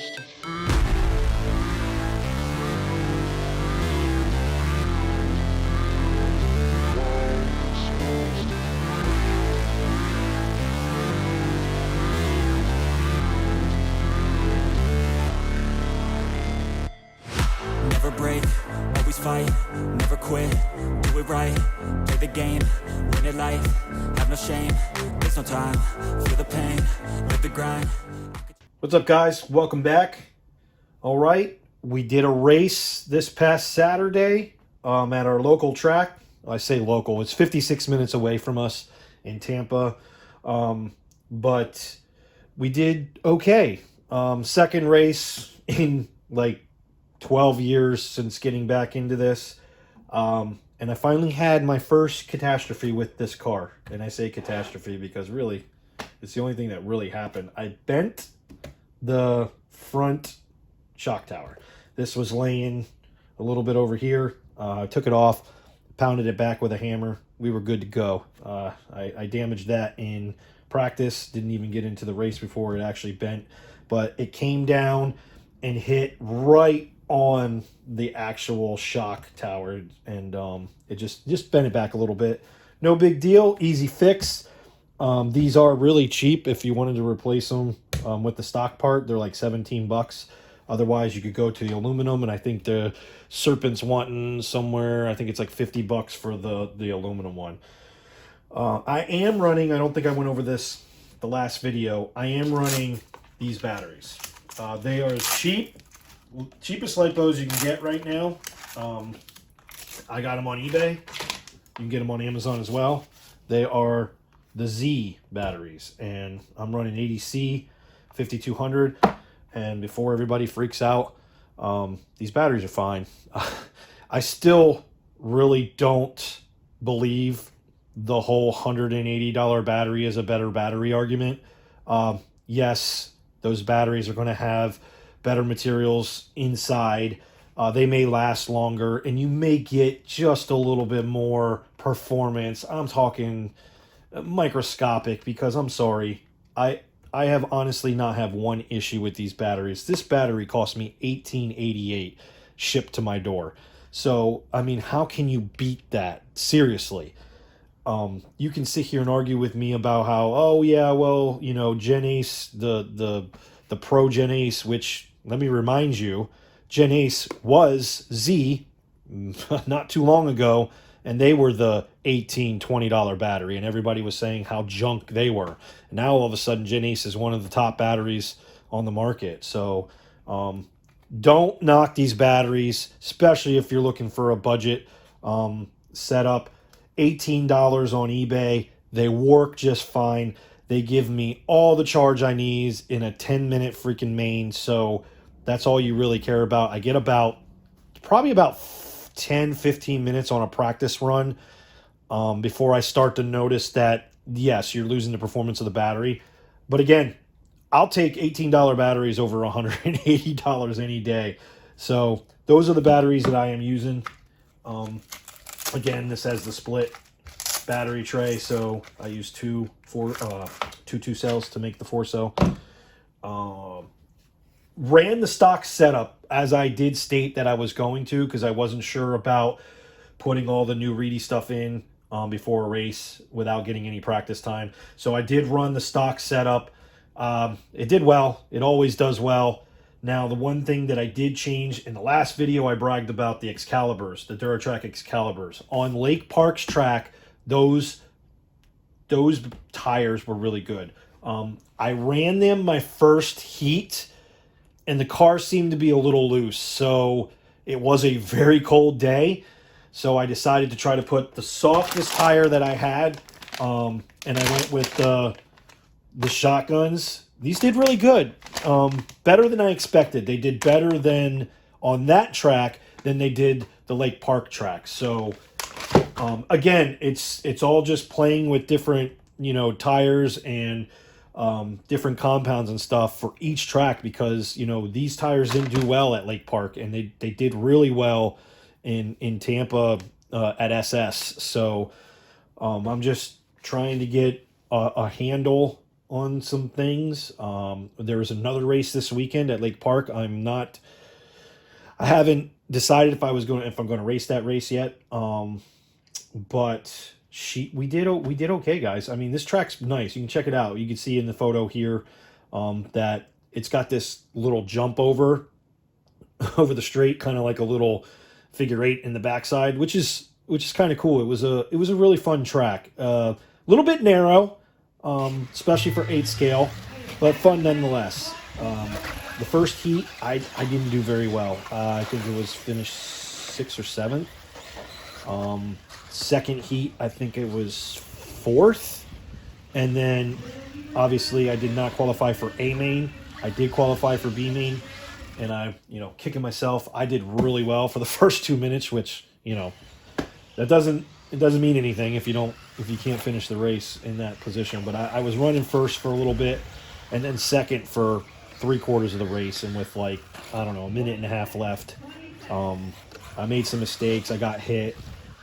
Never break, always fight, never quit, do it right, play the game, win it life, have no shame, there's no time, feel the pain, live the grind. What's up, guys? Welcome back. All right, we did a race this past Saturday at our local track. I say local, it's 56 minutes away from us in Tampa, but we did okay. Second race in like 12 years since getting back into this, and I finally had my first catastrophe with this car. And I say catastrophe because really it's the only thing that really happened. I bent the front shock tower. This was laying a little bit over here. I took it off, pounded it back with a hammer. We were good to go. I damaged that in practice, didn't even get into the race before it actually bent, but it came down and hit right on the actual shock tower, and it just bent it back a little bit. No big deal, easy fix. These are really cheap if you wanted to replace them with the stock part. They're like 17 bucks. Otherwise, you could go to the aluminum, and I think the Serpent's wanting somewhere, I think it's like 50 bucks for the aluminum one. I am running, I don't think I went over this the last video, I am running these batteries. They are cheapest lipos you can get right now. I got them on eBay. You can get them on Amazon as well. They are the Z batteries, and I'm running 80C 5200. And before everybody freaks out, these batteries are fine. I still really don't believe the whole $180 battery is a better battery argument. Yes, those batteries are going to have better materials inside. They may last longer, and you may get just a little bit more performance. I'm talking microscopic, because I'm sorry, I have honestly not have one issue with these batteries. This battery cost me $18.88 shipped to my door. So, I mean, how can you beat that? Seriously. You can sit here and argue with me about how, oh yeah, well, you know, Gen Ace, the Pro Gen Ace, which, let me remind you, Gen Ace was Z not too long ago, and they were the $18, $20 battery, and everybody was saying how junk they were. And now all of a sudden, Gen Ace is one of the top batteries on the market. So don't knock these batteries, especially if you're looking for a budget setup. $18 on eBay. They work just fine. They give me all the charge I need in a 10-minute freaking main. So that's all you really care about. I get probably about 10, 15 minutes on a practice run before I start to notice that, yes, you're losing the performance of the battery. But again, I'll take $18 batteries over $180 any day. So those are the batteries that I am using. Again, this has the split battery tray, so I use two 2 cells to make the 4 cell. Ran the stock setup as I did state that I was going to, because I wasn't sure about putting all the new Reedy stuff in before a race without getting any practice time. So I did run the stock setup. It did well. It always does well. Now, the one thing that I did change in the last video, I bragged about the Excaliburs, the Duratrack Excaliburs. On Lake Park's track, those tires were really good. I ran them my first heat, and the car seemed to be a little loose. So it was a very cold day. So I decided to try to put the softest tire that I had, and I went with the shotguns. These did really good. Better than I expected. They did better than on that track than they did the Lake Park track. So again, it's all just playing with different, tires and different compounds and stuff for each track, because these tires didn't do well at Lake Park, and they did really well in Tampa at SS. So I'm just trying to get a handle on some things. There was another race this weekend at Lake Park. I haven't decided if I'm going to race that race yet. But we did okay, guys. I mean, this track's nice. You can check it out. You can see in the photo here that it's got this little jump over the straight, kind of like a little figure eight in the backside, which is kind of cool. It was a really fun track. A little bit narrow, especially for 8 scale, but fun nonetheless. The first heat, I didn't do very well. I think it was finished 6th or 7th. Second heat, I think it was 4th. And then, obviously, I did not qualify for A main. I did qualify for B main. And kicking myself, I did really well for the first 2 minutes, which, it doesn't mean anything if you can't finish the race in that position. But I was running first for a little bit, and then second for 3/4 of the race. And with a minute and a half left, I made some mistakes. I got hit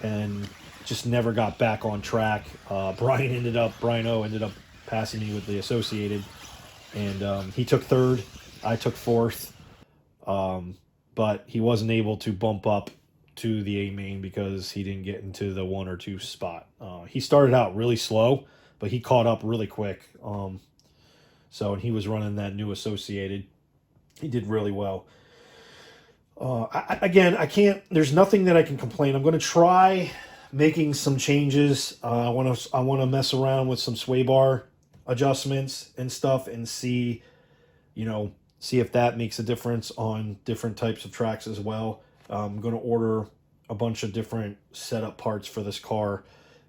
and just never got back on track. Brian O ended up passing me with the Associated, and he took 3rd. I took 4th. But he wasn't able to bump up to the A main because he didn't get into the 1 or 2 spot. He started out really slow, but he caught up really quick. And he was running that new Associated. He did really well. I can't. There's nothing that I can complain. I'm going to try making some changes. I want to mess around with some sway bar adjustments and stuff and see if that makes a difference on different types of tracks as well. I'm going to order a bunch of different setup parts for this car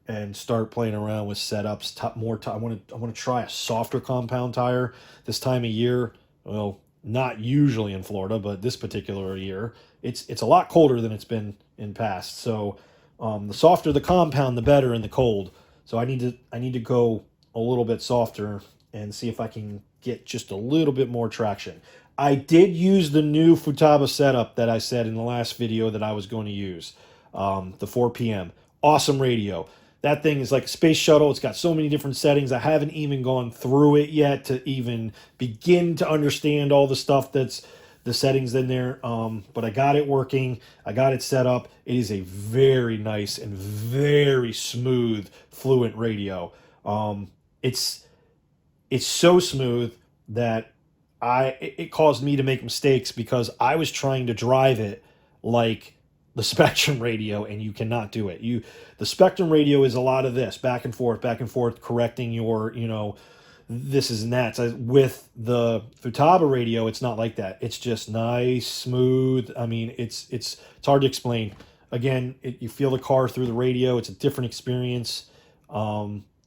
and start playing around with setups. I want to try a softer compound tire this time of year. Well, not usually in Florida, but this particular year, it's a lot colder than it's been in past. So the softer the compound, the better in the cold. So I need to go a little bit softer and see if I can get just a little bit more traction. I did use the new Futaba setup that I said in the last video that I was going to use, the 4 p.m. Awesome radio. That thing is like a space shuttle. It's got so many different settings. I haven't even gone through it yet to even begin to understand all the stuff that's the settings in there. But I got it working. I got it set up. It is a very nice and very smooth, fluent radio. It's so smooth that it caused me to make mistakes because I was trying to drive it like the Spectrum radio, and you cannot do it. The Spectrum radio is a lot of this back and forth, correcting your this is and that. With the Futaba radio, it's not like that. It's just nice, smooth. I mean, it's hard to explain. Again, you feel the car through the radio. It's a different experience.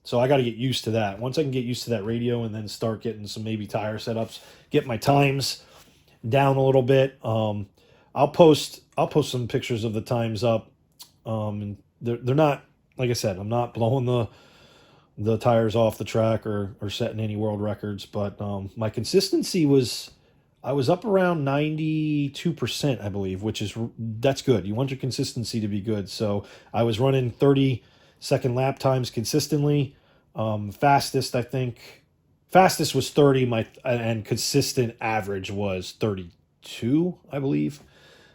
So I got to get used to that. Once I can get used to that radio and then start getting some maybe tire setups, get my times down a little bit. I'll post some pictures of the times up. And they're not, like I said, I'm not blowing the tires off the track or setting any world records, but my consistency I was up around 92%, I believe, that's good. You want your consistency to be good. So I was running 30-second lap times consistently. Fastest was 30. And consistent average was 32, I believe.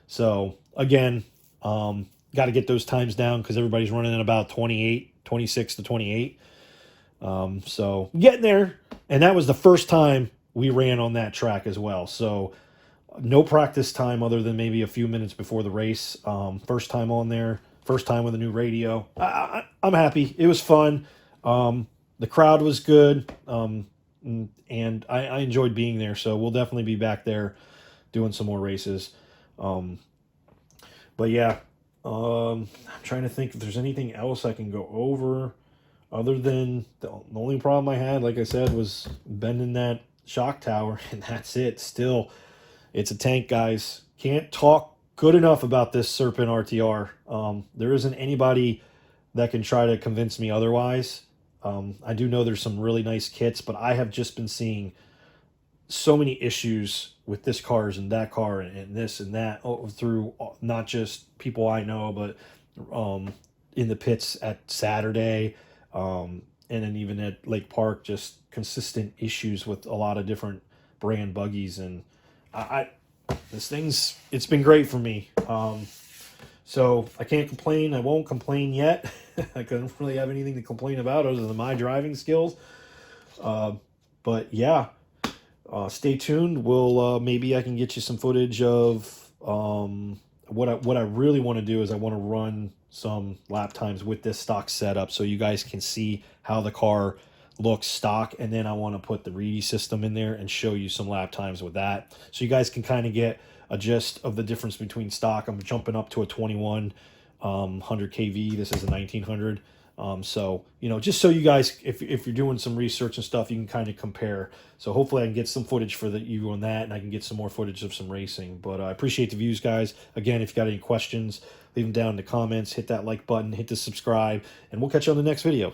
So again, got to get those times down because everybody's running at about 26 to 28. So getting there. And that was the first time we ran on that track as well. So no practice time other than maybe a few minutes before the race. First time on there. First time with a new radio. I'm happy. It was fun. The crowd was good. And I enjoyed being there. So we'll definitely be back there doing some more races. But yeah, I'm trying to think if there's anything else I can go over other than the only problem I had, like I said, was bending that shock tower, and that's it. Still, it's a tank, guys. Can't talk good enough about this Serpent RTR. There isn't anybody that can try to convince me otherwise. I do know there's some really nice kits, but I have just been seeing so many issues with this cars and that car and this and that through not just people I know, but in the pits at Saturday, and then even at Lake Park, just consistent issues with a lot of different brand buggies. And this thing's, it's been great for me. So I can't complain. I won't complain yet. I couldn't really have anything to complain about other than my driving skills. But yeah, stay tuned. We'll maybe I can get you some footage of what I really want to do is I want to run some lap times with this stock setup so you guys can see how the car looks stock, and then I want to put the Reedy system in there and show you some lap times with that so you guys can kind of get a gist of the difference between stock. I'm jumping up to a 2100 kV. This is a 1900. So, you know, just so you guys, if you're doing some research and stuff, you can kind of compare. So hopefully I can get some footage for you on that, and I can get some more footage of some racing. But I appreciate the views, guys. Again, if you got any questions, leave them down in the comments. Hit that like button, hit the subscribe, and we'll catch you on the next video.